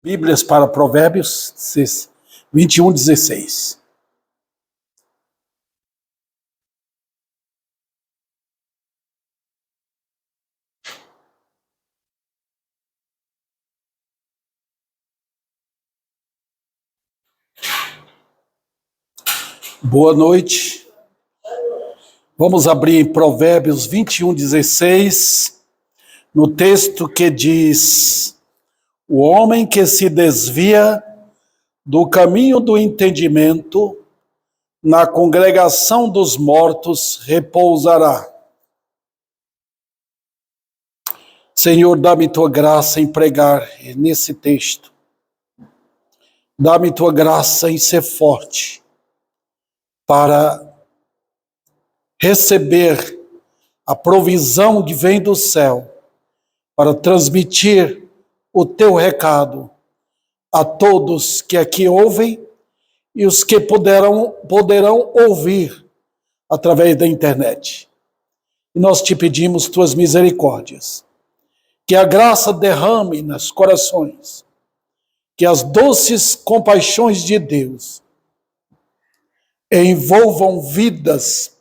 Bíblias para Provérbios 21:16. Boa noite. Vamos abrir em Provérbios 21:16, no texto que diz: o homem que se desvia do caminho do entendimento, na congregação dos mortos repousará. Senhor, dá-me tua graça em pregar nesse texto. Dá-me tua graça em ser forte para receber a provisão que vem do céu, para transmitir o teu recado a todos que aqui ouvem e os que poderão ouvir através da internet. E nós te pedimos tuas misericórdias, que a graça derrame nos corações, que as doces compaixões de Deus envolvam vidas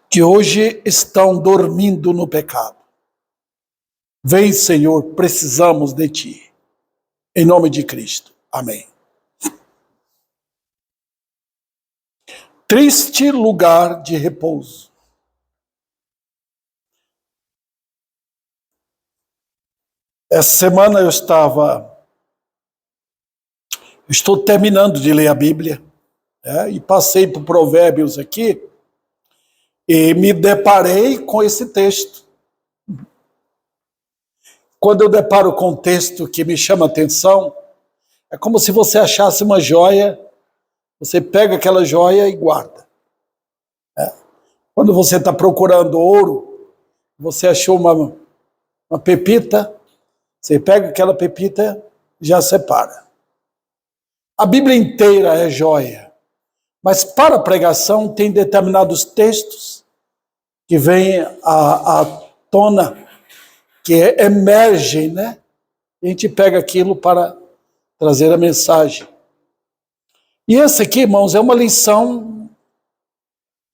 que hoje estão dormindo no pecado. Vem, Senhor, precisamos de Ti. Em nome de Cristo. Amém. Triste lugar de repouso. Essa semana eu estou terminando de ler a Bíblia, e passei por Provérbios aqui e me deparei com esse texto. Quando eu deparo com um texto que me chama a atenção, é como se você achasse uma joia, você pega aquela joia e guarda. Quando você está procurando ouro, você achou uma pepita, você pega aquela pepita e já separa. A Bíblia inteira é joia, mas para a pregação tem determinados textos que vêm à tona, que emergem, né? A gente pega aquilo para trazer a mensagem. E essa aqui, irmãos, é uma lição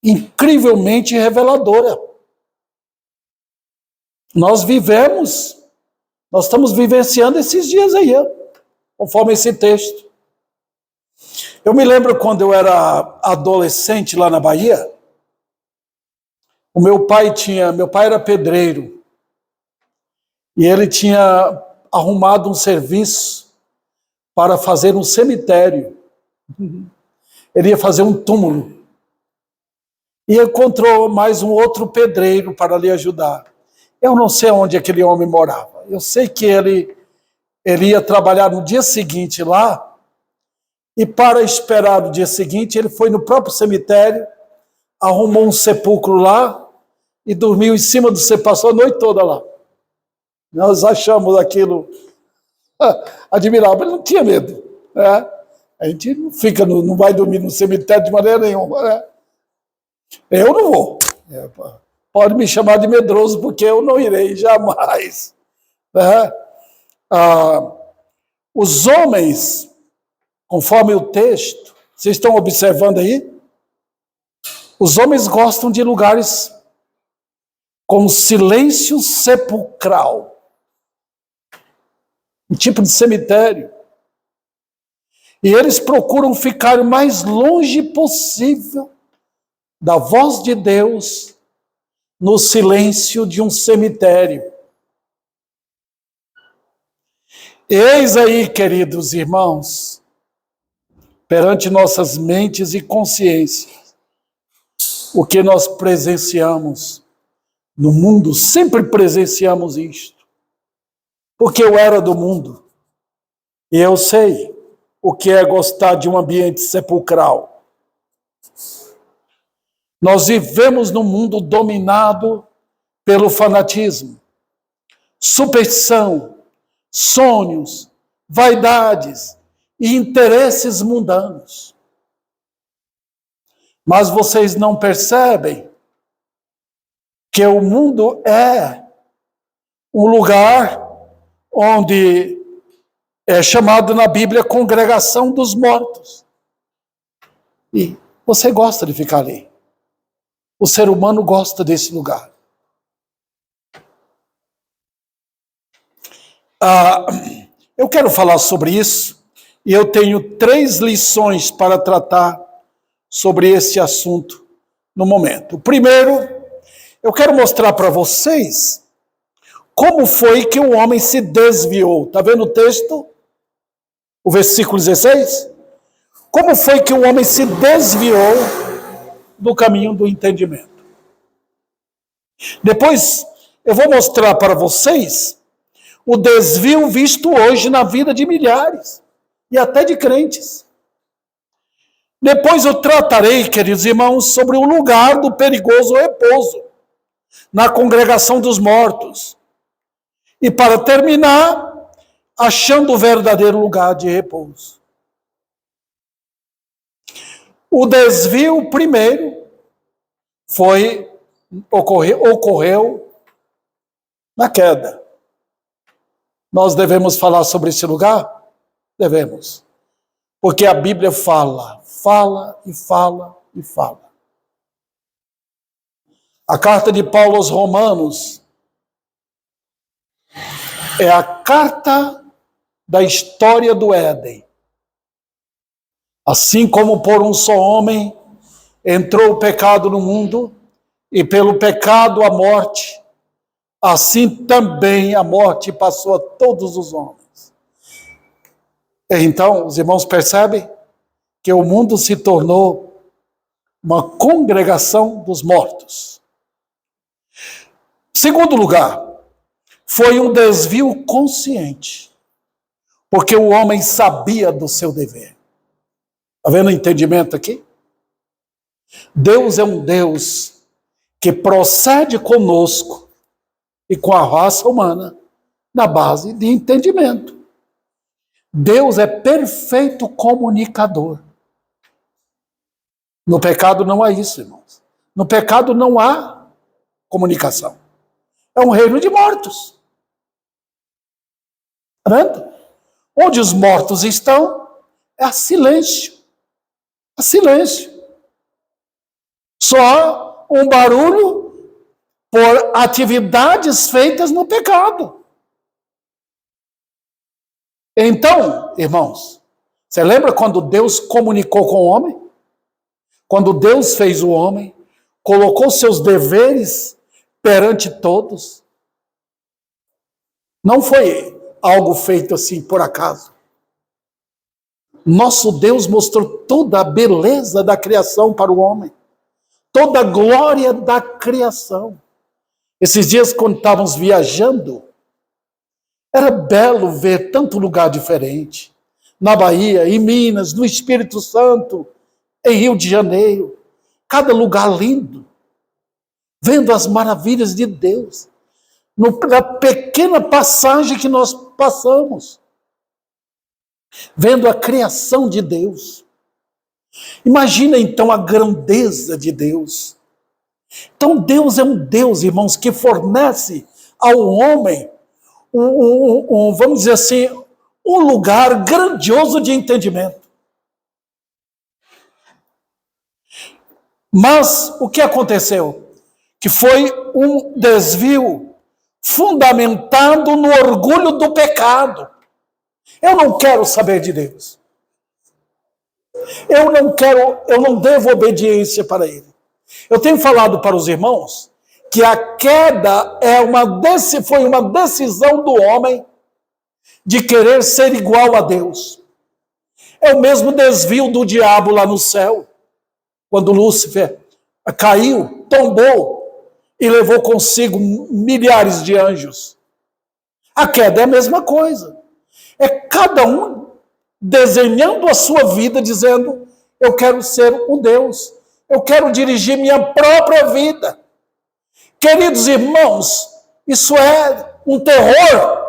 incrivelmente reveladora. Nós estamos vivenciando esses dias aí, conforme esse texto. Eu me lembro quando eu era adolescente lá na Bahia, meu pai era pedreiro, e ele tinha arrumado um serviço para fazer um cemitério. Ele ia fazer um túmulo. E encontrou mais um outro pedreiro para lhe ajudar. Eu não sei onde aquele homem morava. Eu sei que ele ia trabalhar no dia seguinte lá, e para esperar o dia seguinte, ele foi no próprio cemitério, arrumou um sepulcro lá e dormiu em cima do sepulcro, passou a noite toda lá. Nós achamos aquilo admirável, ele não tinha medo, né? A gente não vai dormir no cemitério de maneira nenhuma, né? Eu não vou. Pode me chamar de medroso, porque eu não irei jamais, né? Os homens, conforme o texto, vocês estão observando aí? Os homens gostam de lugares com silêncio sepulcral. Um tipo de cemitério. E eles procuram ficar o mais longe possível da voz de Deus no silêncio de um cemitério. Eis aí, queridos irmãos, perante nossas mentes e consciências, o que nós presenciamos no mundo, sempre presenciamos isto. Porque eu era do mundo, e eu sei o que é gostar de um ambiente sepulcral. Nós vivemos num mundo dominado pelo fanatismo, superstição, sonhos, vaidades e interesses mundanos. Mas vocês não percebem que o mundo é um lugar onde É chamado na Bíblia congregação dos mortos. E você gosta de ficar ali. O ser humano gosta desse lugar. Eu quero falar sobre isso e eu tenho 3 lições para tratar sobre esse assunto no momento. Primeiro, eu quero mostrar para vocês como foi que o homem se desviou. Está vendo o texto? O versículo 16? Como foi que o homem se desviou do caminho do entendimento? Depois, eu vou mostrar para vocês o desvio visto hoje na vida de milhares e até de crentes. Depois eu tratarei, queridos irmãos, sobre o lugar do perigoso repouso na congregação dos mortos. E para terminar, achando o verdadeiro lugar de repouso. O desvio primeiro ocorreu na queda. Nós devemos falar sobre esse lugar? Devemos. Porque a Bíblia fala e fala e fala. A carta de Paulo aos Romanos é a carta da história do Éden. Assim como por um só homem entrou o pecado no mundo, e pelo pecado a morte, assim também a morte passou a todos os homens. Então, os irmãos percebem que o mundo se tornou uma congregação dos mortos. Segundo lugar, foi um desvio consciente, porque o homem sabia do seu dever. Está vendo o entendimento aqui? Deus é um Deus que procede conosco e com a raça humana na base de entendimento. Deus é perfeito comunicador. No pecado não há isso, irmãos. No pecado não há comunicação. É um reino de mortos. Tá vendo? Onde os mortos estão, é silêncio. É silêncio. Só um barulho por atividades feitas no pecado. Então, irmãos, você lembra quando Deus comunicou com o homem? Quando Deus fez o homem, colocou seus deveres perante todos. Não foi algo feito assim por acaso. Nosso Deus mostrou toda a beleza da criação para o homem. Toda a glória da criação. Esses dias, quando estávamos viajando, era belo ver tanto lugar diferente. Na Bahia, em Minas, no Espírito Santo, em Rio de Janeiro. Cada lugar lindo. Vendo as maravilhas de Deus. Na pequena passagem que nós passamos. Vendo a criação de Deus. Imagina então a grandeza de Deus. Então Deus é um Deus, irmãos, que fornece ao homem vamos dizer assim, um lugar grandioso de entendimento. Mas o que aconteceu? Que foi um desvio fundamentado no orgulho do pecado. Eu não quero saber de Deus. Eu não devo obediência para Ele. Eu tenho falado para os irmãos que a queda foi uma decisão do homem de querer ser igual a Deus. É o mesmo desvio do diabo lá no céu, quando Lúcifer caiu, tombou e levou consigo milhares de anjos. A queda é a mesma coisa. É cada um desenhando a sua vida, dizendo: eu quero ser um Deus, eu quero dirigir minha própria vida. Queridos irmãos, isso é um terror.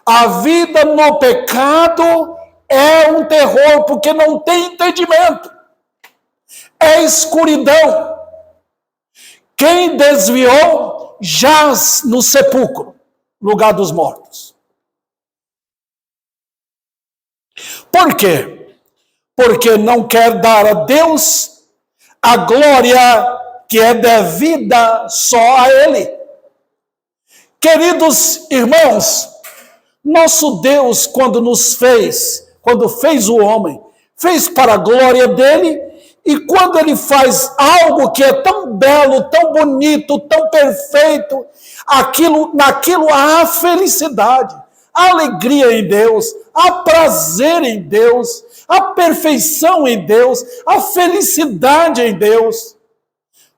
A vida no pecado é um terror, porque não tem entendimento. É escuridão. Quem desviou jaz no sepulcro, lugar dos mortos. Por quê? Porque não quer dar a Deus a glória que é devida só a Ele. Queridos irmãos, nosso Deus, quando nos fez, quando fez o homem, fez para a glória dele, e quando ele faz algo que é tão belo, tão bonito, tão perfeito, naquilo há felicidade, há alegria em Deus, há prazer em Deus, há perfeição em Deus, há felicidade em Deus.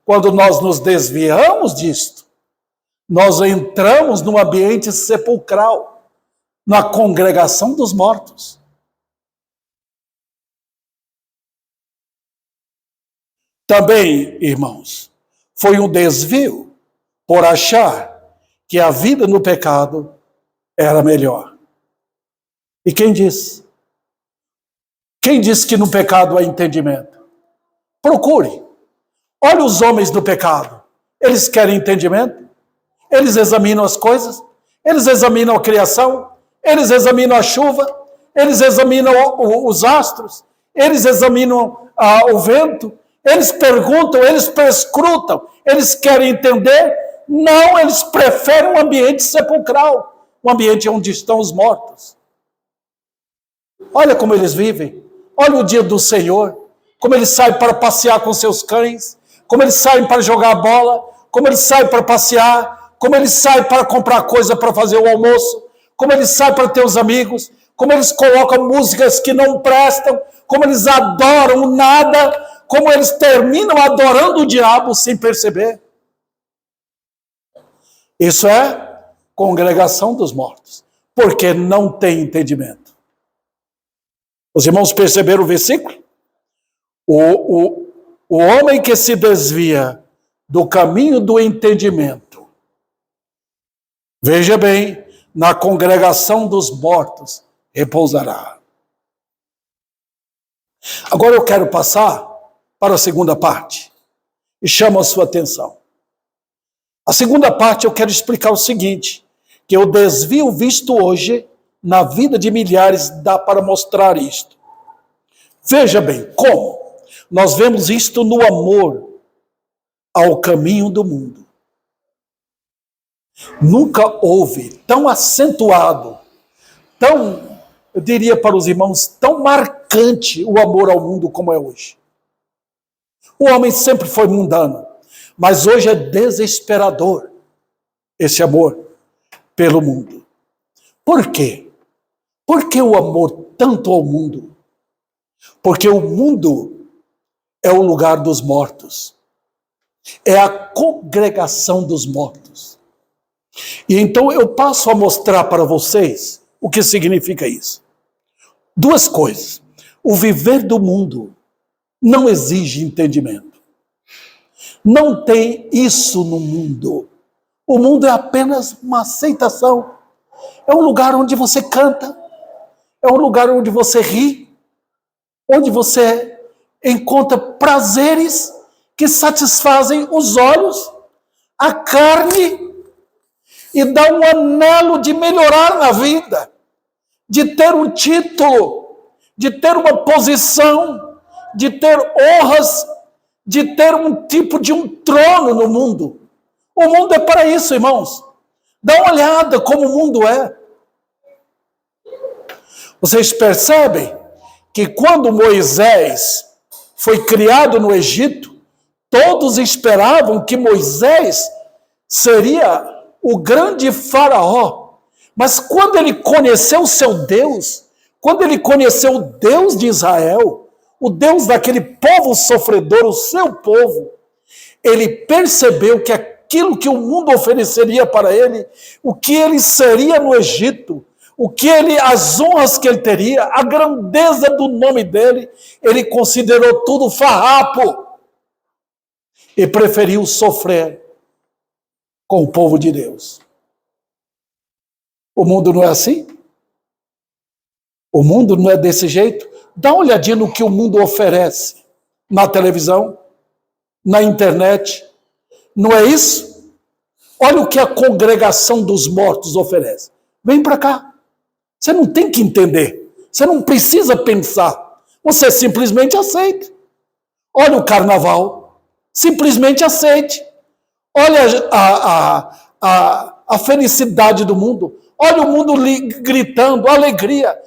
Quando nós nos desviamos disto, nós entramos num ambiente sepulcral, na congregação dos mortos. Também, irmãos, foi um desvio por achar que a vida no pecado era melhor. E quem disse? Quem disse que no pecado há entendimento? Procure. Olha os homens do pecado. Eles querem entendimento? Eles examinam as coisas? Eles examinam a criação? Eles examinam a chuva? Eles examinam os astros? Eles examinam o vento? Eles perguntam, eles perscrutam, eles querem entender? Não, eles preferem um ambiente sepulcral, um ambiente onde estão os mortos. Olha como eles vivem, olha o dia do Senhor, como eles saem para passear com seus cães, como eles saem para jogar bola, como eles saem para passear, como eles saem para comprar coisa para fazer o almoço, como eles saem para ter os amigos, como eles colocam músicas que não prestam, como eles adoram nada, como eles terminam adorando o diabo sem perceber. Isso é congregação dos mortos, porque não tem entendimento. Os irmãos perceberam o versículo? O homem que se desvia do caminho do entendimento, veja bem, na congregação dos mortos repousará. Agora eu quero passar para a segunda parte, e chamo a sua atenção. A segunda parte eu quero explicar o seguinte, que o desvio visto hoje na vida de milhares dá para mostrar isto. Veja bem, como? Nós vemos isto no amor ao caminho do mundo. Nunca houve tão acentuado, tão, eu diria para os irmãos, tão marcante o amor ao mundo como é hoje. O homem sempre foi mundano, mas hoje é desesperador esse amor pelo mundo. Por quê? Por que o amor tanto ao mundo? Porque o mundo é o lugar dos mortos. É a congregação dos mortos. E então eu passo a mostrar para vocês o que significa isso. Duas coisas. O viver do mundo não exige entendimento. Não tem isso no mundo. O mundo é apenas uma aceitação. É um lugar onde você canta. É um lugar onde você ri. Onde você encontra prazeres que satisfazem os olhos, a carne, e dá um anelo de melhorar na vida, de ter um título, de ter uma posição, de ter honras, de ter um tipo de um trono no mundo. O mundo é para isso, irmãos. Dá uma olhada como o mundo é. Vocês percebem que quando Moisés foi criado no Egito, todos esperavam que Moisés seria o grande faraó. Mas quando ele conheceu seu Deus, quando ele conheceu o Deus de Israel, o Deus daquele povo sofredor, o seu povo, ele percebeu que aquilo que o mundo ofereceria para ele, o que ele seria no Egito, as honras que ele teria, a grandeza do nome dele, ele considerou tudo farrapo e preferiu sofrer com o povo de Deus. O mundo não é assim? O mundo não é desse jeito? Dá uma olhadinha no que o mundo oferece na televisão, na internet. Não é isso? Olha o que a congregação dos mortos oferece. Vem para cá. Você não tem que entender. Você não precisa pensar. Você simplesmente aceita. Olha o carnaval. Simplesmente aceite. Olha a felicidade do mundo. Olha o mundo gritando, alegria,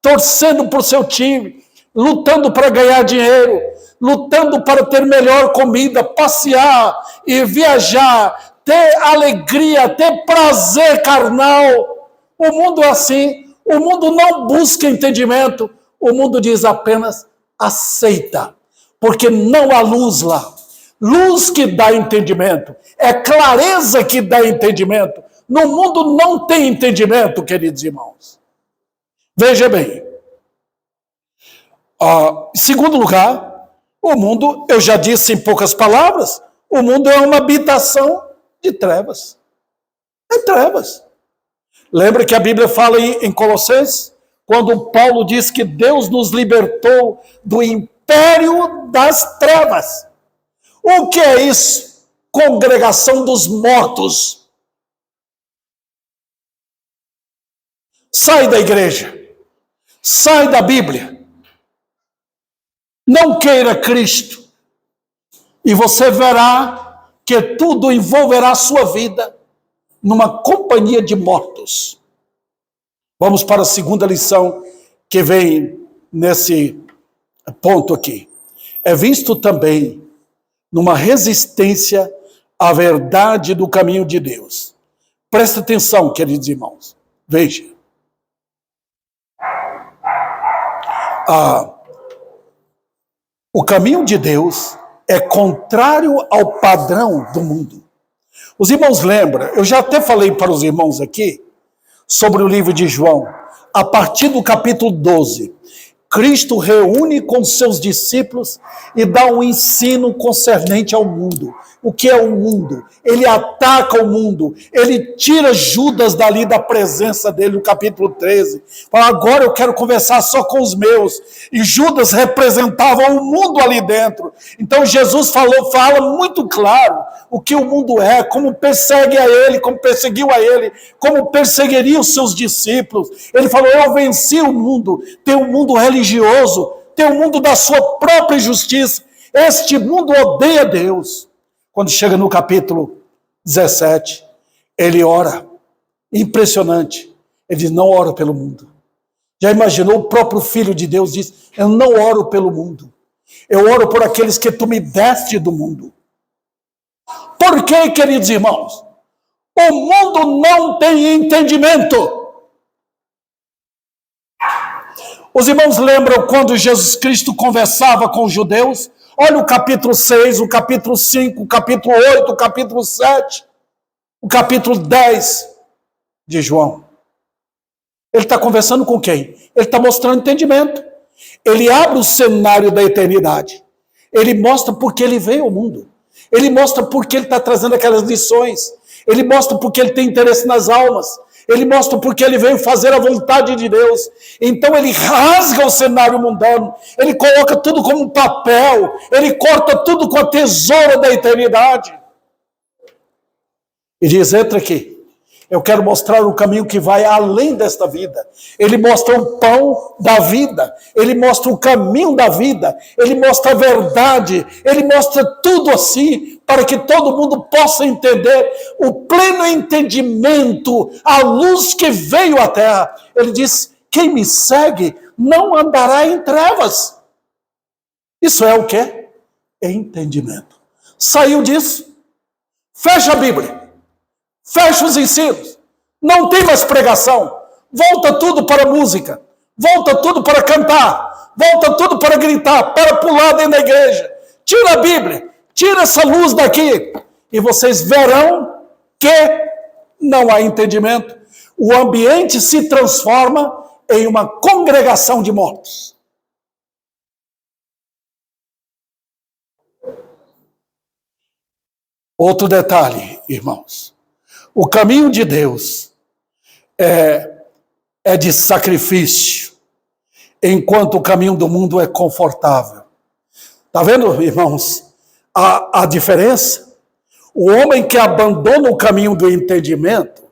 torcendo por seu time, lutando para ganhar dinheiro, lutando para ter melhor comida, passear e viajar, ter alegria, ter prazer carnal. O mundo é assim. O mundo não busca entendimento. O mundo diz apenas aceita, porque não há luz lá. Luz que dá entendimento, é clareza que dá entendimento. No mundo não tem entendimento, queridos irmãos. Veja bem. Em segundo lugar, o mundo, eu já disse em poucas palavras, o mundo é uma habitação de trevas. É trevas. Lembra que a Bíblia fala em Colossenses, quando Paulo diz que Deus nos libertou do império das trevas. O que é isso? Congregação dos mortos. Sai da igreja. Sai da Bíblia. Não queira Cristo. E você verá que tudo envolverá a sua vida numa companhia de mortos. Vamos para a segunda lição que vem nesse ponto aqui. É visto também numa resistência à verdade do caminho de Deus. Presta atenção, queridos irmãos. Veja. O caminho de Deus é contrário ao padrão do mundo. Os irmãos lembram, eu já até falei para os irmãos aqui, sobre o livro de João, a partir do capítulo 12, Cristo reúne com seus discípulos e dá um ensino concernente ao mundo. O que é o mundo? Ele ataca o mundo, ele tira Judas dali da presença dele no capítulo 13. Fala, agora eu quero conversar só com os meus. E Judas representava o mundo ali dentro. Então Jesus fala muito claro o que o mundo é, como persegue a ele, como perseguiu a ele, como perseguiria os seus discípulos. Ele falou, eu venci o mundo, tem um mundo religioso, tem um mundo da sua própria justiça. Este mundo odeia Deus. Quando chega no capítulo 17, ele ora. Impressionante. Ele diz, não oro pelo mundo. Já imaginou? O próprio Filho de Deus diz, eu não oro pelo mundo. Eu oro por aqueles que tu me deste do mundo. Por quê, queridos irmãos? O mundo não tem entendimento. Os irmãos lembram quando Jesus Cristo conversava com os judeus? Olha o capítulo 6, o capítulo 5, o capítulo 8, o capítulo 7, o capítulo 10 de João. Ele está conversando com quem? Ele está mostrando entendimento. Ele abre o cenário da eternidade. Ele mostra por que ele veio ao mundo. Ele mostra por que ele está trazendo aquelas lições. Ele mostra por que ele tem interesse nas almas. Ele mostra porque ele veio fazer a vontade de Deus. Então ele rasga o cenário mundano. Ele coloca tudo como um papel. Ele corta tudo com a tesoura da eternidade. E diz, entra aqui. Eu quero mostrar o caminho que vai além desta vida. Ele mostra o pão da vida. Ele mostra o caminho da vida. Ele mostra a verdade. Ele mostra tudo assim para que todo mundo possa entender o pleno entendimento, a luz que veio à terra. Ele diz, quem me segue não andará em trevas. Isso é o quê? É entendimento. Saiu disso. Fecha a Bíblia. Fecha os ensinos. Não tem mais pregação. Volta tudo para música. Volta tudo para cantar. Volta tudo para gritar, para pular dentro da igreja. Tira a Bíblia. Tira essa luz daqui. E vocês verão que não há entendimento. O ambiente se transforma em uma congregação de mortos. Outro detalhe, irmãos. O caminho de Deus é de sacrifício, enquanto o caminho do mundo é confortável. Está vendo, irmãos, a diferença? O homem que abandona o caminho do entendimento,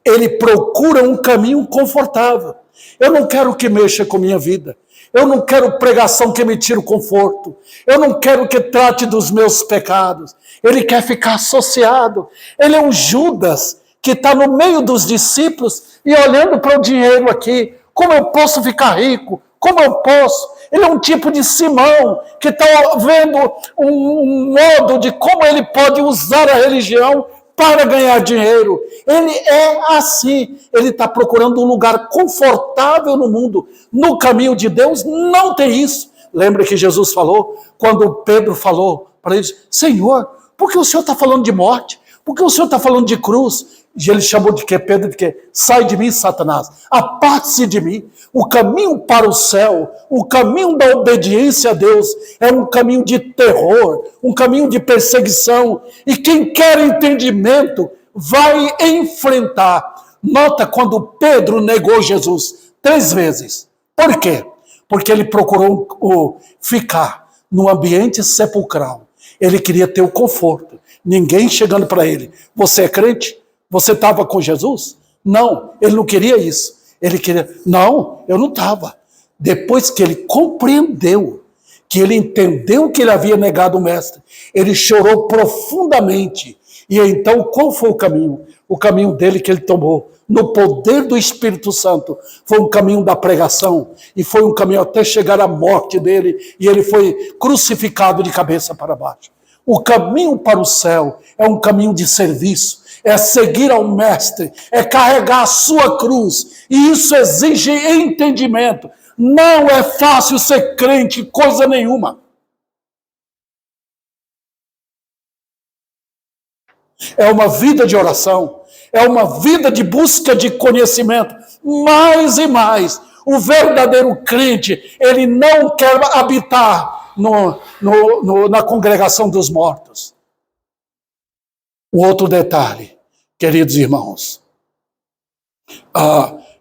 ele procura um caminho confortável. Eu não quero que mexa com minha vida. Eu não quero pregação que me tire o conforto. Eu não quero que trate dos meus pecados. Ele quer ficar associado. Ele é um Judas que está no meio dos discípulos e olhando para o dinheiro aqui. Como eu posso ficar rico? Como eu posso? Ele é um tipo de Simão que está vendo um modo de como ele pode usar a religião para ganhar dinheiro. Ele é assim. Ele está procurando um lugar confortável no mundo. No caminho de Deus não tem isso. Lembra que Jesus falou? Quando Pedro falou para ele, Senhor, por que o Senhor está falando de morte? Por que o Senhor está falando de cruz? E ele chamou de quê? Pedro de quê? Sai de mim, Satanás. Aparte-se de mim. O caminho para o céu, o caminho da obediência a Deus é um caminho de terror, um caminho de perseguição. E quem quer entendimento vai enfrentar. Nota quando Pedro negou Jesus 3 vezes. Por quê? Porque ele procurou ficar num ambiente sepulcral. Ele queria ter o conforto. Ninguém chegando para ele. Você é crente? Você estava com Jesus? Não, ele não queria isso. Ele queria, não, eu não estava. Depois que ele compreendeu, que ele entendeu que ele havia negado o mestre, ele chorou profundamente. E então, qual foi o caminho? O caminho dele que ele tomou, no poder do Espírito Santo, foi um caminho da pregação, e foi um caminho até chegar à morte dele, e ele foi crucificado de cabeça para baixo. O caminho para o céu é um caminho de serviço, é seguir ao mestre, é carregar a sua cruz, e isso exige entendimento. Não é fácil ser crente, coisa nenhuma. É uma vida de oração, é uma vida de busca de conhecimento, mais e mais. O verdadeiro crente, ele não quer habitar na congregação dos mortos. Um outro detalhe, queridos irmãos,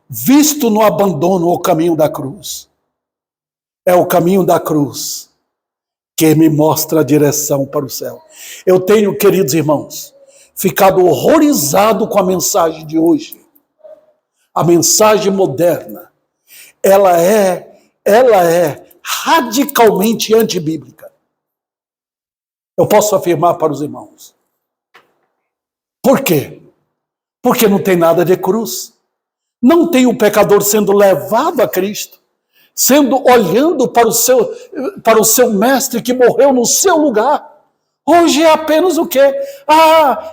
visto no abandono o caminho da cruz, é o caminho da cruz que me mostra a direção para o céu. Eu tenho, queridos irmãos, ficado horrorizado com a mensagem de hoje. A mensagem moderna, ela é radicalmente antibíblica. Eu posso afirmar para os irmãos. Por quê? Porque não tem nada de cruz. Não tem o pecador sendo levado a Cristo, olhando para o seu mestre que morreu no seu lugar. Hoje é apenas o quê?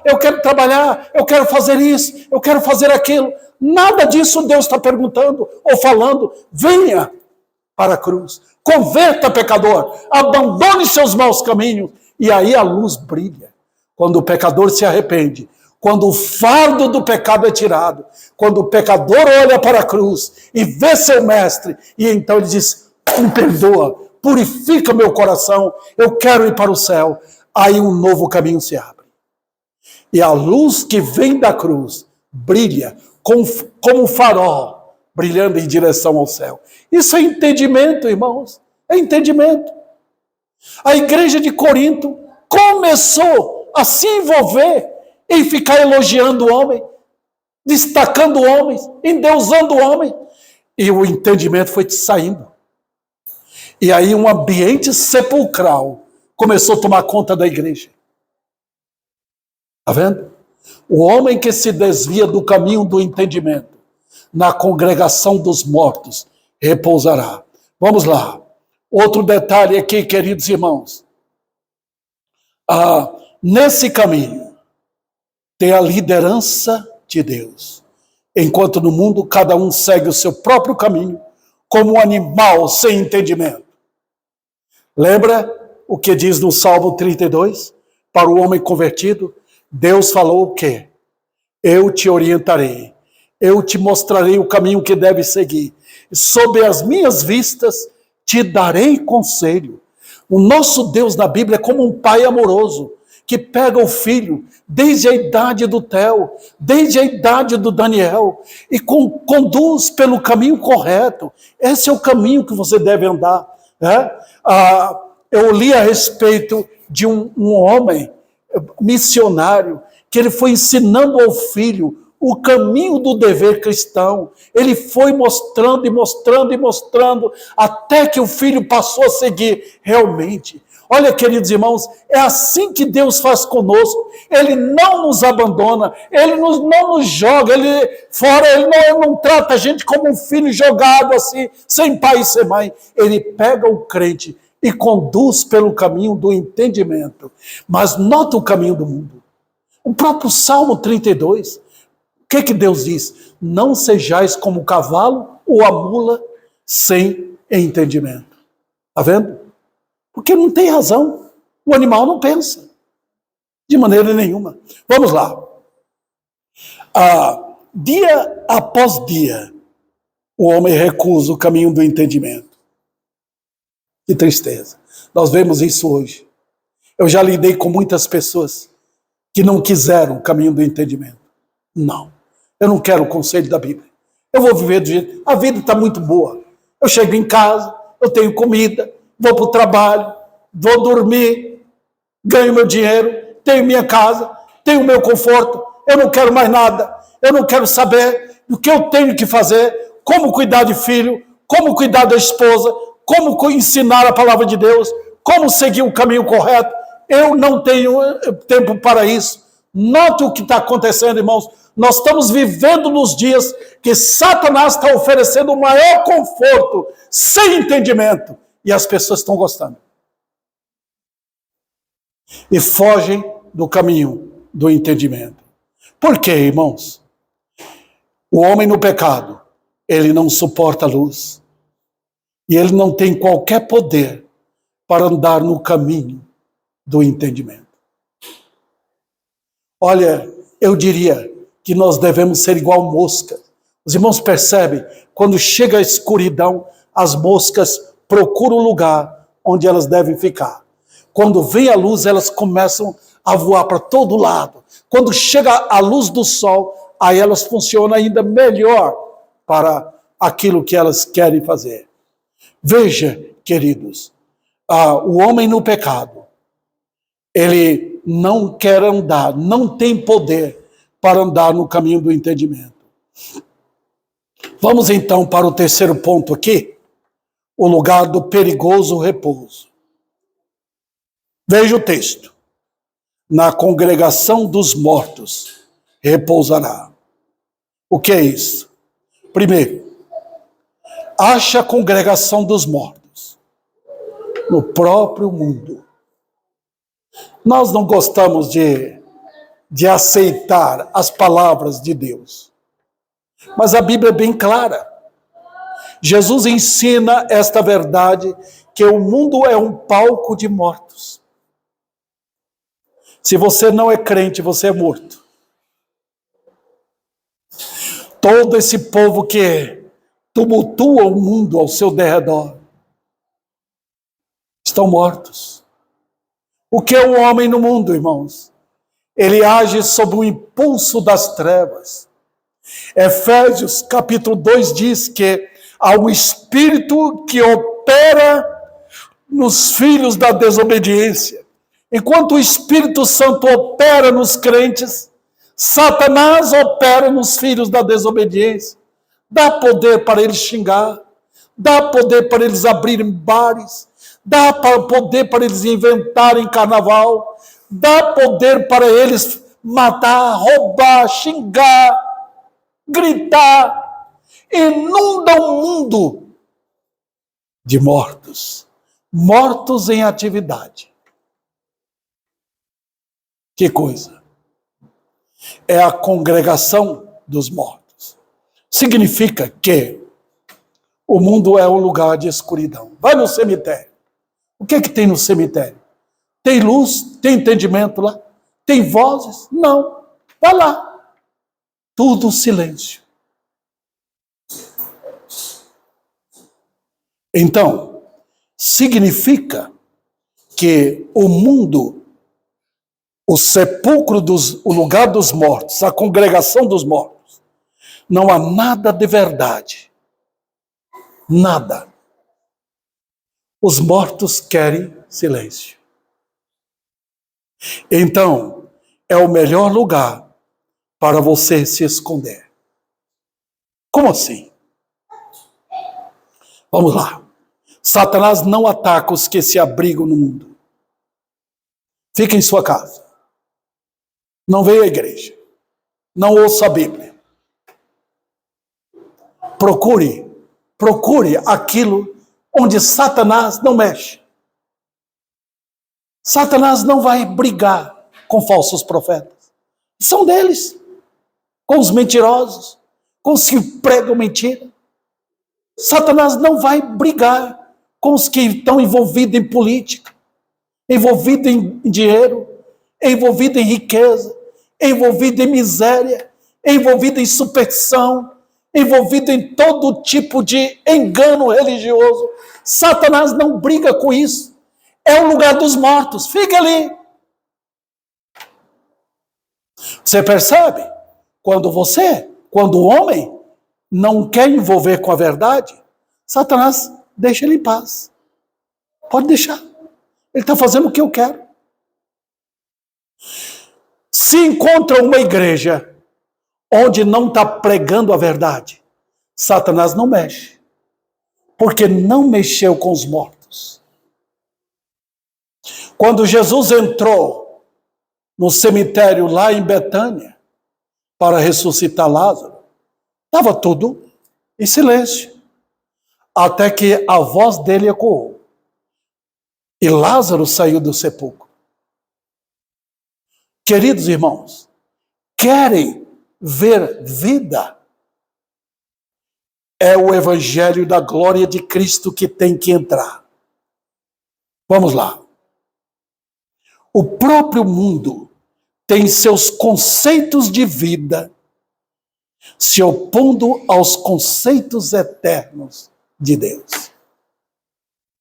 Eu quero trabalhar, eu quero fazer isso, eu quero fazer aquilo. Nada disso Deus está perguntando ou falando. Venha para a cruz, converta, pecador, abandone seus maus caminhos, e aí a luz brilha. Quando o pecador se arrepende, quando o fardo do pecado é tirado, quando o pecador olha para a cruz e vê seu mestre, e então ele diz, me perdoa, purifica meu coração, eu quero ir para o céu. Aí um novo caminho se abre. E a luz que vem da cruz brilha como um farol, brilhando em direção ao céu. Isso é entendimento, irmãos. É entendimento. A igreja de Corinto começou a se envolver em ficar elogiando o homem, destacando homens, endeusando o homem. E o entendimento foi saindo. E aí um ambiente sepulcral começou a tomar conta da igreja. Está vendo? O homem que se desvia do caminho do entendimento, na congregação dos mortos, repousará. Vamos lá. Outro detalhe aqui, queridos irmãos. Nesse caminho, tem a liderança de Deus. Enquanto no mundo, cada um segue o seu próprio caminho, como um animal sem entendimento. Lembra o que diz no Salmo 32? Para o homem convertido, Deus falou o quê? Eu te orientarei, eu te mostrarei o caminho que deve seguir. Sob as minhas vistas, te darei conselho. O nosso Deus na Bíblia é como um pai amoroso, que pega o filho, desde a idade do Theo, desde a idade do Daniel, e conduz pelo caminho correto. Esse é o caminho que você deve andar. Eu li a respeito de um homem missionário, que ele foi ensinando ao filho o caminho do dever cristão. Ele foi mostrando e mostrando e mostrando, até que o filho passou a seguir realmente. Olha, queridos irmãos, é assim que Deus faz conosco. Ele não nos abandona, Ele não nos joga, Ele não trata a gente como um filho jogado assim, sem pai e sem mãe. Ele pega o crente e conduz pelo caminho do entendimento. Mas nota o caminho do mundo. O próprio Salmo 32, o que Deus diz? Não sejais como o cavalo ou a mula sem entendimento. Está vendo? Porque não tem razão. O animal não pensa. De maneira nenhuma. Vamos lá. Dia após dia, o homem recusa o caminho do entendimento. Que tristeza. Nós vemos isso hoje. Eu já lidei com muitas pessoas que não quiseram o caminho do entendimento. Não. Eu não quero o conselho da Bíblia. Eu vou viver do jeito... A vida está muito boa. Eu chego em casa, eu tenho comida, vou para o trabalho, vou dormir, ganho meu dinheiro, tenho minha casa, tenho meu conforto, eu não quero mais nada, eu não quero saber do que eu tenho que fazer, como cuidar de filho, como cuidar da esposa, como ensinar a palavra de Deus, como seguir o caminho correto. Eu não tenho tempo para isso. Note o que está acontecendo, irmãos. Nós estamos vivendo nos dias que Satanás está oferecendo o maior conforto, sem entendimento, e as pessoas estão gostando. E fogem do caminho do entendimento. Por quê, irmãos? O homem no pecado, ele não suporta a luz. E ele não tem qualquer poder para andar no caminho do entendimento. Olha, eu diria que nós devemos ser igual mosca. Os irmãos percebem, quando chega a escuridão, as moscas procuram o lugar onde elas devem ficar. Quando vem a luz, elas começam a voar para todo lado. Quando chega a luz do sol, aí elas funcionam ainda melhor para aquilo que elas querem fazer. Veja, queridos, o homem no pecado, ele não quer andar, não tem poder para andar no caminho do entendimento. Vamos então para o terceiro ponto aqui, o lugar do perigoso repouso. Veja o texto. Na congregação dos mortos repousará. O que é isso? Primeiro, acha a congregação dos mortos no próprio mundo. Nós não gostamos de aceitar as palavras de Deus. Mas a Bíblia é bem clara. Jesus ensina esta verdade, que o mundo é um palco de mortos. Se você não é crente, você é morto. Todo esse povo que tumultua o mundo ao seu derredor estão mortos. O que é um homem no mundo, irmãos? Ele age sob o impulso das trevas. Efésios capítulo 2 diz que há um espírito que opera nos filhos da desobediência. Enquanto o Espírito Santo opera nos crentes, Satanás opera nos filhos da desobediência. Dá poder para eles xingar, dá poder para eles abrirem bares, dá poder para eles inventarem carnaval, dá poder para eles matar, roubar, xingar, gritar. Inunda o mundo de mortos, mortos em atividade. Que coisa! É a congregação dos mortos. Significa que o mundo é um lugar de escuridão. Vai no cemitério. O que tem no cemitério? Tem luz? Tem entendimento lá? Tem vozes? Não. Vai lá. Tudo silêncio. Então, significa que o mundo, o sepulcro, o lugar dos mortos, a congregação dos mortos, não há nada de verdade. Nada. Os mortos querem silêncio. Então, é o melhor lugar para você se esconder. Como assim? Vamos lá. Satanás não ataca os que se abrigam no mundo. Fique em sua casa. Não venha à igreja. Não ouça a Bíblia. Procure aquilo onde Satanás não mexe. Satanás não vai brigar com falsos profetas. São deles. Com os mentirosos. Com os que pregam mentira. Satanás não vai brigar com os que estão envolvidos em política, envolvidos em dinheiro, envolvidos em riqueza, envolvidos em miséria, envolvidos em superstição, envolvidos em todo tipo de engano religioso. Satanás não briga com isso. É o lugar dos mortos. Fica ali. Você percebe? Quando o homem não quer envolver com a verdade, Satanás deixa ele em paz. Pode deixar. Ele está fazendo o que eu quero. Se encontra uma igreja onde não está pregando a verdade, Satanás não mexe. Porque não mexeu com os mortos. Quando Jesus entrou no cemitério lá em Betânia para ressuscitar Lázaro, estava tudo em silêncio. Até que a voz dele ecoou. E Lázaro saiu do sepulcro. Queridos irmãos, querem ver vida? É o evangelho da glória de Cristo que tem que entrar. Vamos lá. O próprio mundo tem seus conceitos de vida se opondo aos conceitos eternos de Deus.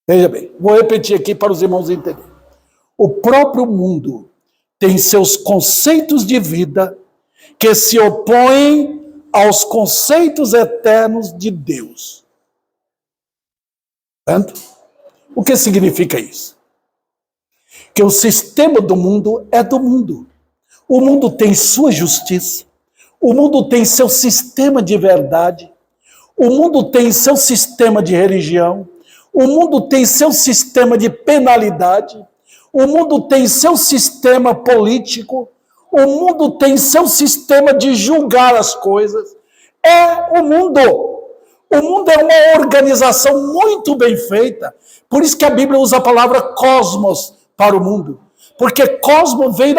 Veja bem, vou repetir aqui para os irmãos entenderem. O próprio mundo tem seus conceitos de vida que se opõem aos conceitos eternos de Deus. Entende? O que significa isso? Que o sistema do mundo é do mundo. O mundo tem sua justiça. O mundo tem seu sistema de verdade. O mundo tem seu sistema de religião. O mundo tem seu sistema de penalidade. O mundo tem seu sistema político. O mundo tem seu sistema de julgar as coisas. É o mundo. O mundo é uma organização muito bem feita. Por isso que a Bíblia usa a palavra cosmos para o mundo. Porque cosmos vem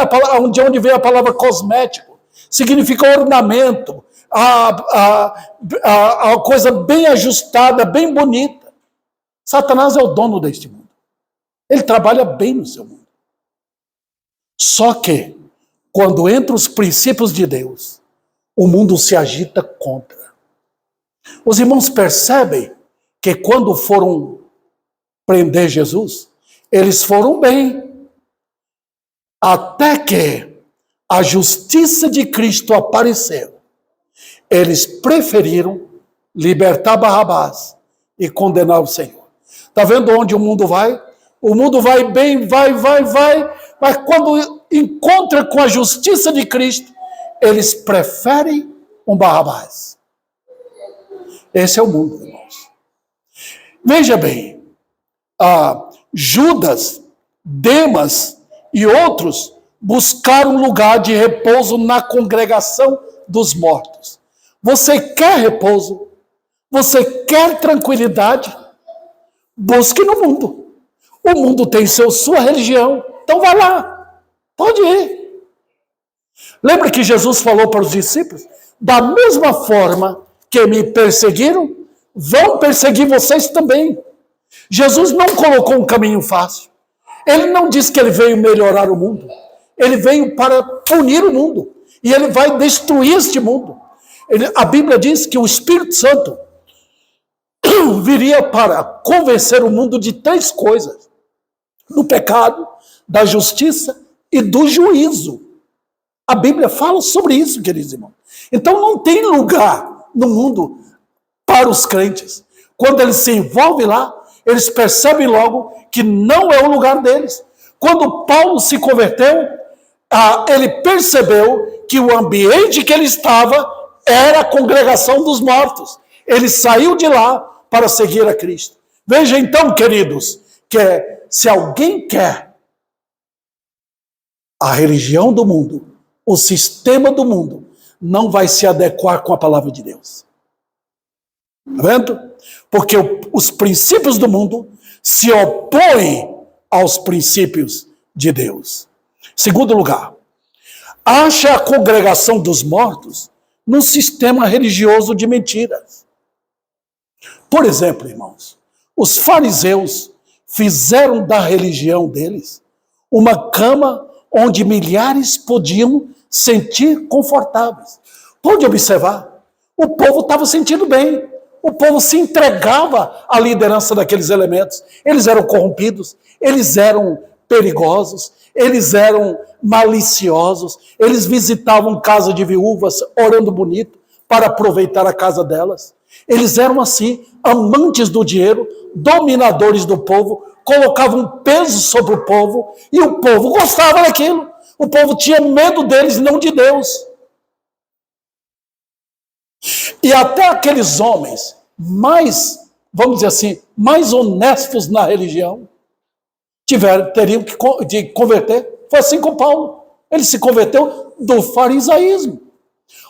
de onde vem a palavra cosmético. Significa ornamento, a coisa bem ajustada, bem bonita. Satanás é o dono deste mundo. Ele trabalha bem no seu mundo. Só que, quando entra os princípios de Deus, o mundo se agita contra. Os irmãos percebem que quando foram prender Jesus, eles foram bem. Até que a justiça de Cristo apareceu. Eles preferiram libertar Barrabás e condenar o Senhor. Está vendo onde o mundo vai? O mundo vai bem, vai, mas quando encontra com a justiça de Cristo, eles preferem um Barrabás. Esse é o mundo, irmãos. Veja bem, Judas, Demas e outros buscaram lugar de repouso na congregação dos mortos. Você quer repouso? Você quer tranquilidade? Busque no mundo. O mundo tem sua religião. Então vá lá. Pode ir. Lembra que Jesus falou para os discípulos? Da mesma forma que me perseguiram, vão perseguir vocês também. Jesus não colocou um caminho fácil. Ele não disse que ele veio melhorar o mundo. Ele veio para punir o mundo. E ele vai destruir este mundo. A Bíblia diz que o Espírito Santo viria para convencer o mundo de 3 coisas: do pecado, da justiça e do juízo. A Bíblia fala sobre isso, queridos irmãos. Então não tem lugar no mundo para os crentes. Quando eles se envolvem lá, eles percebem logo que não é o lugar deles. Quando Paulo se converteu, ele percebeu que o ambiente que ele estava era a congregação dos mortos. Ele saiu de lá para seguir a Cristo. Veja então, queridos, que se alguém quer a religião do mundo, o sistema do mundo, não vai se adequar com a palavra de Deus. Está vendo? Porque os princípios do mundo se opõem aos princípios de Deus. Segundo lugar, acha a congregação dos mortos num sistema religioso de mentiras. Por exemplo, irmãos, os fariseus fizeram da religião deles uma cama onde milhares podiam sentir confortáveis. Pode observar, o povo estava sentindo bem, o povo se entregava à liderança daqueles elementos. Eles eram corrompidos, eles eram perigosos, eles eram maliciosos, eles visitavam casa de viúvas orando bonito para aproveitar a casa delas. Eles eram assim, amantes do dinheiro, dominadores do povo, colocavam peso sobre o povo e o povo gostava daquilo. O povo tinha medo deles, não de Deus. E até aqueles homens mais, vamos dizer assim, mais honestos na religião, teriam que converter. Foi assim com Paulo. Ele se converteu do farisaísmo.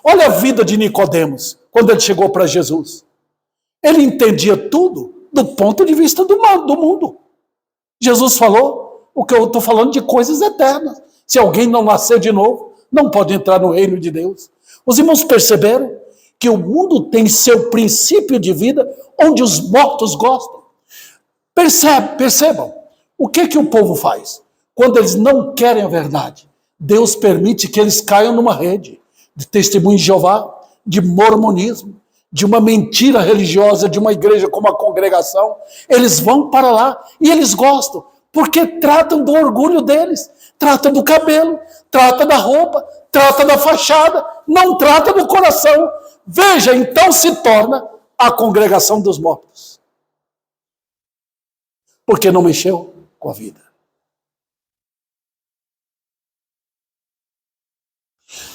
Olha a vida de Nicodemos, quando ele chegou para Jesus. Ele entendia tudo do ponto de vista do mundo. Jesus falou o que eu estou falando de coisas eternas. Se alguém não nascer de novo, não pode entrar no reino de Deus. Os irmãos perceberam que o mundo tem seu princípio de vida onde os mortos gostam. Percebam, o que o povo faz? Quando eles não querem a verdade, Deus permite que eles caiam numa rede de testemunho de Jeová, de mormonismo, de uma mentira religiosa, de uma igreja como a congregação. Eles vão para lá e eles gostam, porque tratam do orgulho deles, tratam do cabelo, tratam da roupa, tratam da fachada, não tratam do coração. Veja, então se torna a congregação dos mortos. Porque não mexeu com a vida.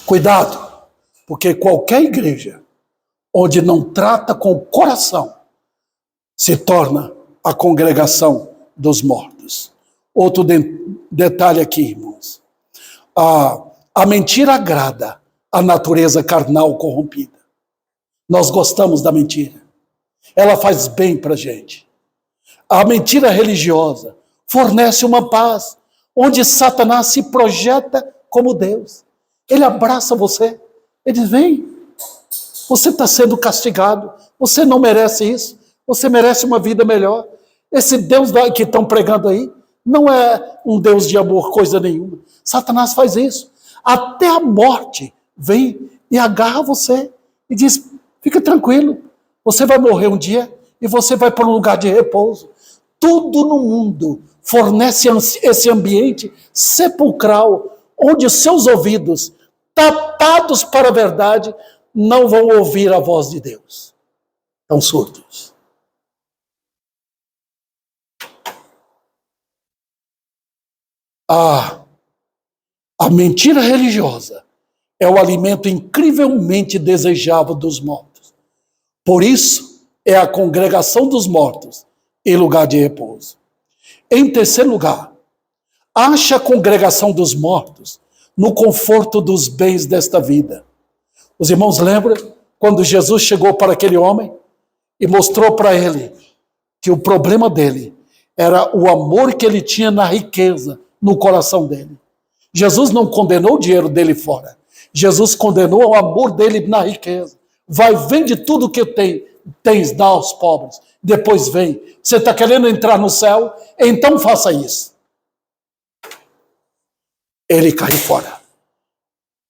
Cuidado, porque qualquer igreja onde não trata com o coração se torna a congregação dos mortos. Outro detalhe aqui, irmãos. A mentira agrada a natureza carnal corrompida. Nós gostamos da mentira. Ela faz bem para a gente. A mentira religiosa fornece uma paz, onde Satanás se projeta como Deus. Ele abraça você. Ele diz, vem, você está sendo castigado, você não merece isso, você merece uma vida melhor. Esse Deus que estão pregando aí não é um Deus de amor, coisa nenhuma. Satanás faz isso. Até a morte vem e agarra você e diz, fica tranquilo, você vai morrer um dia e você vai para um lugar de repouso. Tudo no mundo fornece esse ambiente sepulcral, onde os seus ouvidos, tapados para a verdade, não vão ouvir a voz de Deus. Estão surdos. A mentira religiosa é o alimento incrivelmente desejável dos mortos. Por isso, é a congregação dos mortos em lugar de repouso. Em terceiro lugar, acha a congregação dos mortos no conforto dos bens desta vida. Os irmãos lembram quando Jesus chegou para aquele homem e mostrou para ele que o problema dele era o amor que ele tinha na riqueza, no coração dele. Jesus não condenou o dinheiro dele fora. Jesus condenou o amor dele na riqueza. Vai, vende tudo que tens, dá aos pobres. Depois vem. Você está querendo entrar no céu? Então faça isso. Ele caiu fora.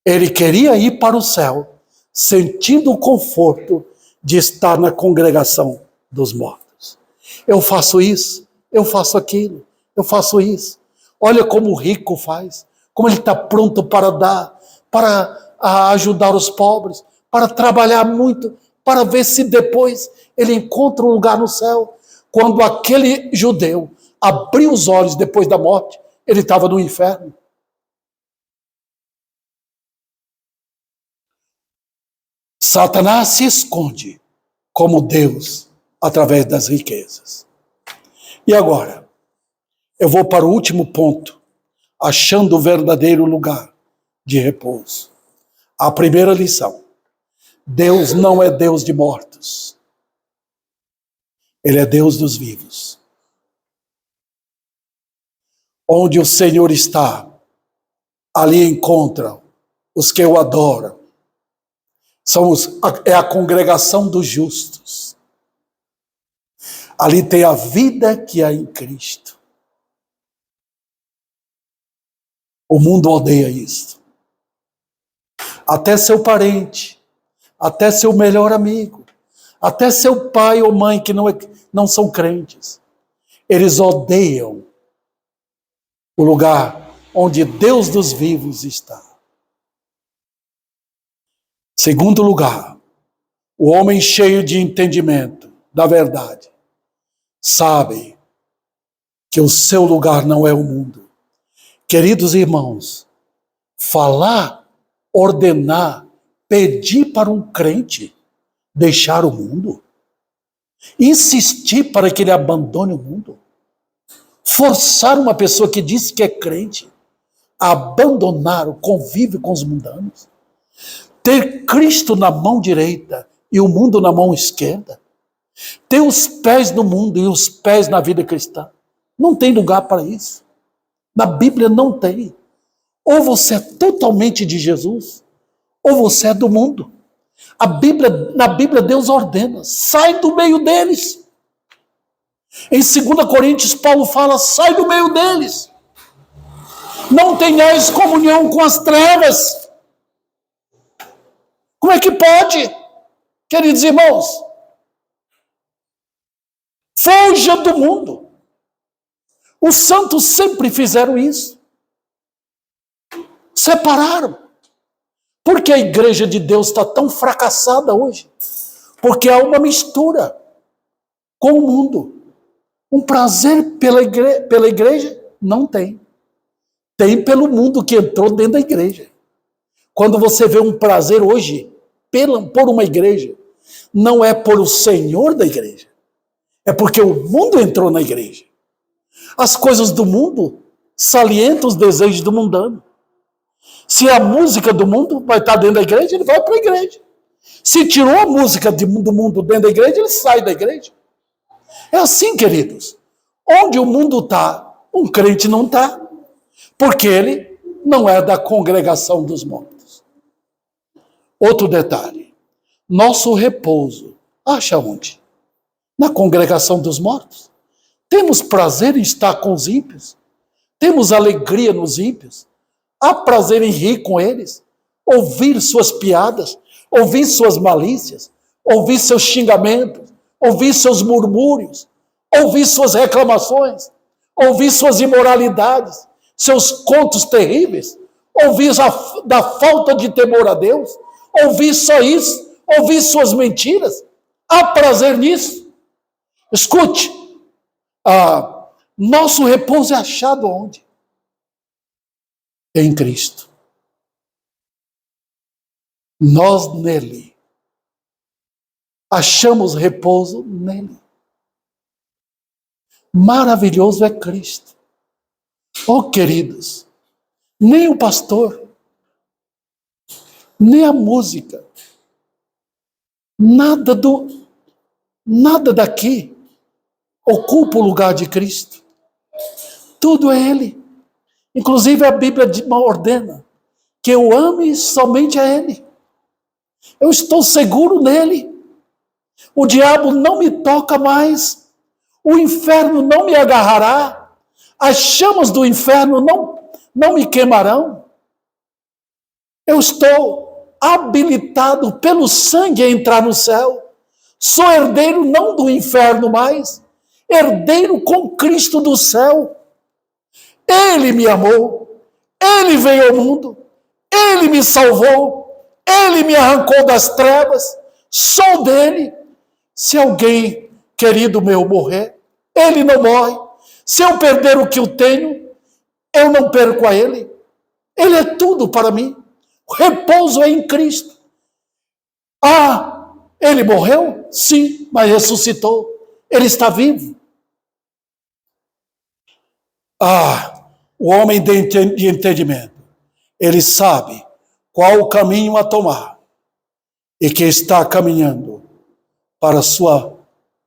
Ele queria ir para o céu, sentindo o conforto de estar na congregação dos mortos. Eu faço isso, eu faço aquilo, eu faço isso. Olha como o rico faz, como ele está pronto para dar, para ajudar os pobres, para trabalhar muito, para ver se depois ele encontra um lugar no céu. Quando aquele judeu abriu os olhos depois da morte, ele estava no inferno. Satanás se esconde como Deus através das riquezas. E agora, eu vou para o último ponto, achando o verdadeiro lugar de repouso. A primeira lição: Deus não é Deus de mortos. Ele é Deus dos vivos. Onde o Senhor está, ali encontram os que o adoram. É a congregação dos justos. Ali tem a vida que há em Cristo. O mundo odeia isso. Até seu parente, até seu melhor amigo, até seu pai ou mãe que não são crentes, eles odeiam o lugar onde Deus dos vivos está. Segundo lugar, o homem cheio de entendimento da verdade sabe que o seu lugar não é o mundo. Queridos irmãos, falar, ordenar, pedir para um crente deixar o mundo, insistir para que ele abandone o mundo, forçar uma pessoa que diz que é crente a abandonar o convívio com os mundanos, ter Cristo na mão direita e o mundo na mão esquerda, ter os pés no mundo e os pés na vida cristã, não tem lugar para isso. Na Bíblia não tem. Ou você é totalmente de Jesus, ou você é do mundo. Na Bíblia Deus ordena, sai do meio deles. Em 2 Coríntios Paulo fala, sai do meio deles. Não tenhais comunhão com as trevas. Como é que pode, queridos irmãos? Fuja do mundo. Os santos sempre fizeram isso. Separaram. Por que a igreja de Deus está tão fracassada hoje? Porque há uma mistura com o mundo. Um prazer pela igreja? Não tem. Tem pelo mundo que entrou dentro da igreja. Quando você vê um prazer hoje por uma igreja, não é por o Senhor da igreja. É porque o mundo entrou na igreja. As coisas do mundo salientam os desejos do mundano. Se a música do mundo vai estar dentro da igreja, ele vai para a igreja. Se tirou a música do mundo dentro da igreja, ele sai da igreja. É assim, queridos. Onde o mundo está, um crente não está. Porque ele não é da congregação dos mortos. Outro detalhe. Nosso repouso, acha onde? Na congregação dos mortos. Temos prazer em estar com os ímpios. Temos alegria nos ímpios. Há prazer em rir com eles. Ouvir suas piadas. Ouvir suas malícias. Ouvir seus xingamentos. Ouvir seus murmúrios. Ouvir suas reclamações. Ouvir suas imoralidades. Seus contos terríveis. Ouvir da falta de temor a Deus. Ouvir só isso. Ouvir suas mentiras. Há prazer nisso. Escute. Nosso repouso é achado onde? Em Cristo. Nós nele achamos repouso nele. Maravilhoso é Cristo. Oh, queridos, nem o pastor, nem a música, nada daqui ocupa o lugar de Cristo. Tudo é Ele. Inclusive a Bíblia ordena que eu ame somente a Ele. Eu estou seguro nele. O diabo não me toca mais. O inferno não me agarrará. As chamas do inferno não me queimarão. Eu estou habilitado pelo sangue a entrar no céu. Sou herdeiro não do inferno mais, herdeiro com Cristo do céu. Ele me amou, Ele veio ao mundo, Ele me salvou, Ele me arrancou das trevas, sou dele. Se alguém, querido meu, morrer, Ele não morre. Se eu perder o que eu tenho, eu não perco a Ele. Ele é tudo para mim. O repouso é em Cristo. Ah, ele morreu? Sim, mas ressuscitou. Ele está vivo. Ah, o homem de entendimento, ele sabe qual o caminho a tomar e que está caminhando para a sua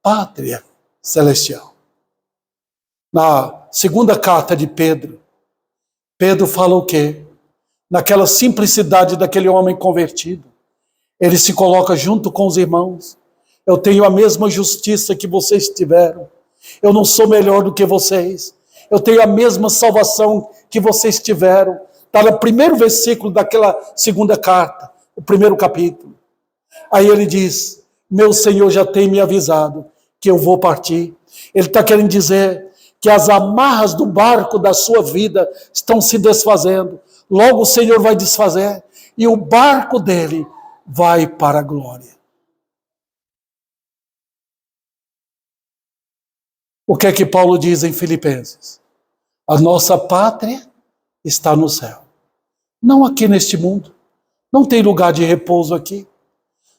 pátria celestial. Na segunda carta de Pedro, Pedro fala o quê? Naquela simplicidade daquele homem convertido. Ele se coloca junto com os irmãos. Eu tenho a mesma justiça que vocês tiveram. Eu não sou melhor do que vocês. Eu tenho a mesma salvação que vocês tiveram. Está no primeiro versículo daquela segunda carta, o primeiro capítulo. Aí ele diz, meu Senhor já tem me avisado que eu vou partir. Ele está querendo dizer que as amarras do barco da sua vida estão se desfazendo. Logo o Senhor vai desfazer e o barco dele vai para a glória. O que é que Paulo diz em Filipenses? A nossa pátria está no céu. Não aqui neste mundo. Não tem lugar de repouso aqui.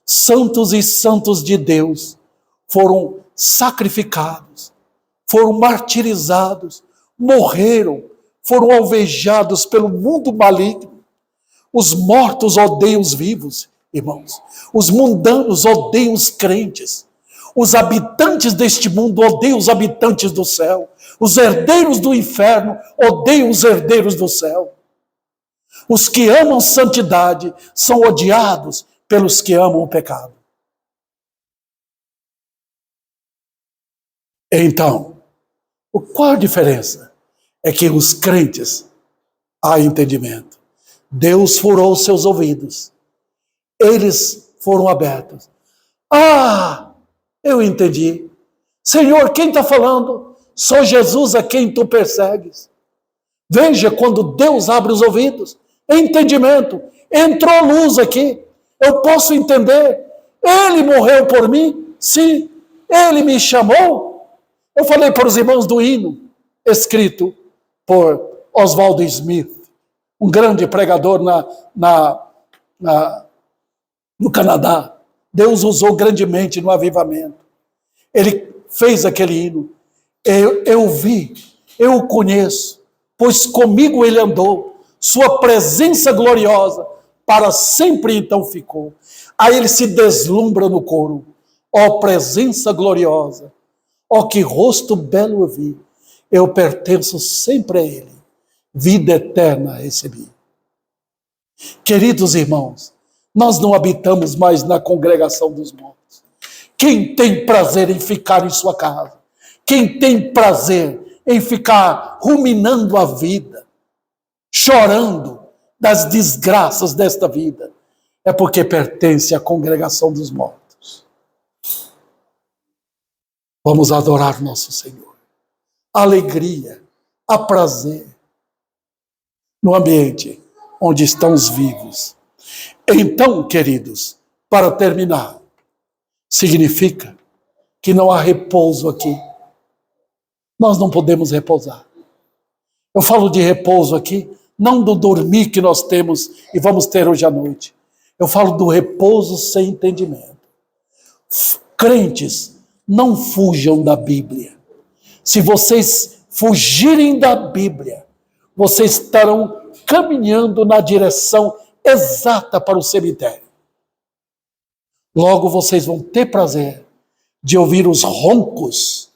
Santos e santos de Deus foram sacrificados, foram martirizados, morreram, foram alvejados pelo mundo maligno. Os mortos odeiam os vivos, irmãos. Os mundanos odeiam os crentes. Os habitantes deste mundo odeiam os habitantes do céu. Os herdeiros do inferno odeiam os herdeiros do céu. Os que amam santidade são odiados pelos que amam o pecado. Então, qual a diferença? É que os crentes há entendimento. Deus furou seus ouvidos. Eles foram abertos. Ah, eu entendi. Senhor, quem está falando? Sou Jesus a quem tu persegues. Veja, quando Deus abre os ouvidos, entendimento, entrou luz aqui. Eu posso entender. Ele morreu por mim? Sim. Ele me chamou? Eu falei para os irmãos do hino, escrito por Oswald Smith, um grande pregador no Canadá. Deus usou grandemente no avivamento. Ele fez aquele hino. Eu vi, eu o conheço, pois comigo ele andou. Sua presença gloriosa para sempre então ficou. Aí ele se deslumbra no coro. Ó presença gloriosa, ó que rosto belo eu vi. Eu pertenço sempre a ele. Vida eterna recebi. Queridos irmãos, nós não habitamos mais na congregação dos mortos. Quem tem prazer em ficar em sua casa? Quem tem prazer em ficar ruminando a vida, chorando das desgraças desta vida, é porque pertence à congregação dos mortos. Vamos adorar nosso Senhor. Alegria, a prazer no ambiente onde estão os vivos. Então, queridos, para terminar, significa que não há repouso aqui. Nós não podemos repousar. Eu falo de repouso aqui, não do dormir que nós temos e vamos ter hoje à noite. Eu falo do repouso sem entendimento. Crentes, não fujam da Bíblia. Se vocês fugirem da Bíblia, vocês estarão caminhando na direção exata para o cemitério. Logo vocês vão ter prazer de ouvir os roncos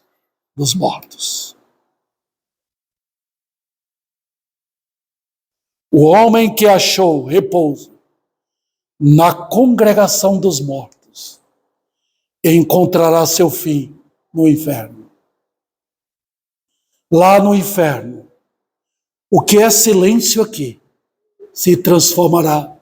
dos mortos. O homem que achou repouso na congregação dos mortos encontrará seu fim no inferno. Lá no inferno, o que é silêncio aqui se transformará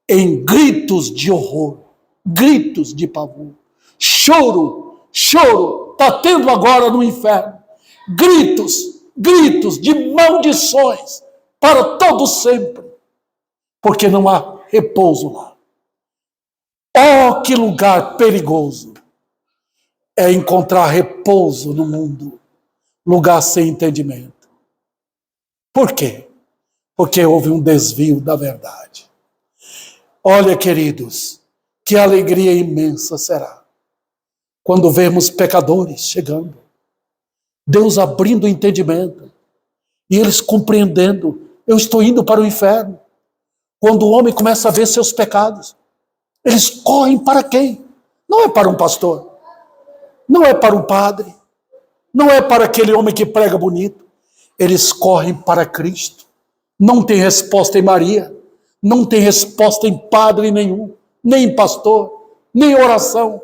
em gritos de horror, gritos de pavor, choro, está tendo agora no inferno, gritos de maldições para todo sempre, porque não há repouso lá. Oh, que lugar perigoso é encontrar repouso no mundo, lugar sem entendimento. Por quê? Porque houve um desvio da verdade. Olha, queridos, Que alegria imensa será quando vermos pecadores chegando, Deus abrindo o entendimento e eles compreendendo: eu estou indo para o inferno. Quando o homem começa a ver seus pecados, eles correm para quem? Não é para um pastor, não é para um padre, não é para aquele homem que prega bonito. Eles correm para Cristo. Não tem resposta em Maria, não tem resposta em padre nenhum, nem em pastor, nem oração.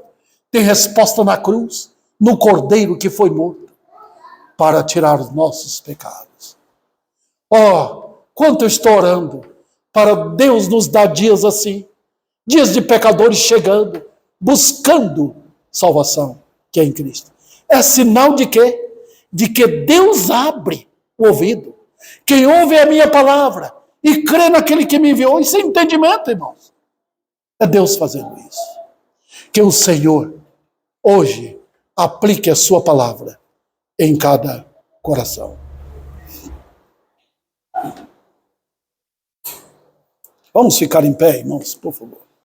Tem resposta na cruz, no Cordeiro que foi morto para tirar os nossos pecados. Oh, quanto eu estou orando para Deus nos dar dias assim, dias de pecadores chegando, buscando salvação, que é em Cristo. É sinal de quê? De que Deus abre o ouvido. Quem ouve a minha palavra e crê naquele que me enviou, isso é entendimento, irmãos. É Deus fazendo isso. Que o Senhor, hoje, aplique a sua palavra em cada coração. Vamos ficar em pé, irmãos, por favor.